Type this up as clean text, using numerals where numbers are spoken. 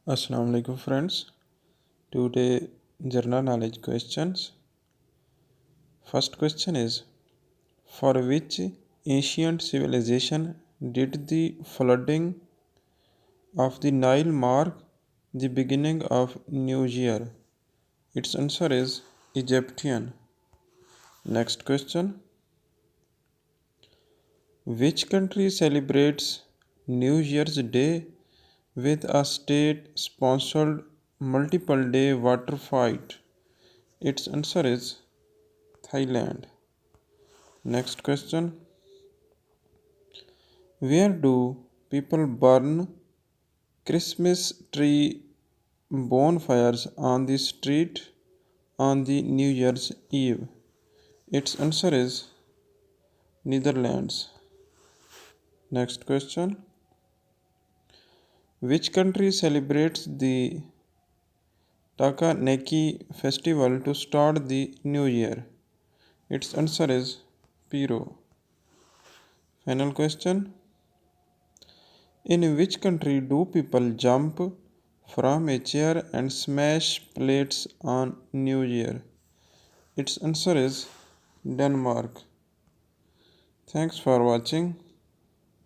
Assalamu alaikum friends. Today general knowledge questions. First question is, for which ancient civilization did the flooding of the Nile mark the beginning of New Year? Its answer is Egyptian. Next question. Which country celebrates New Year's Day with a state sponsored multiple day water fight? Its answer is Thailand. Next question. Where do people burn Christmas tree bonfires on the street on the New Year's Eve? Its answer is Netherlands. Next question. Which country celebrates the Takaneki festival to start the new year? Its answer is Peru. Final question. In which country do people jump from a chair and smash plates on New Year? Its answer is Denmark. Thanks for watching.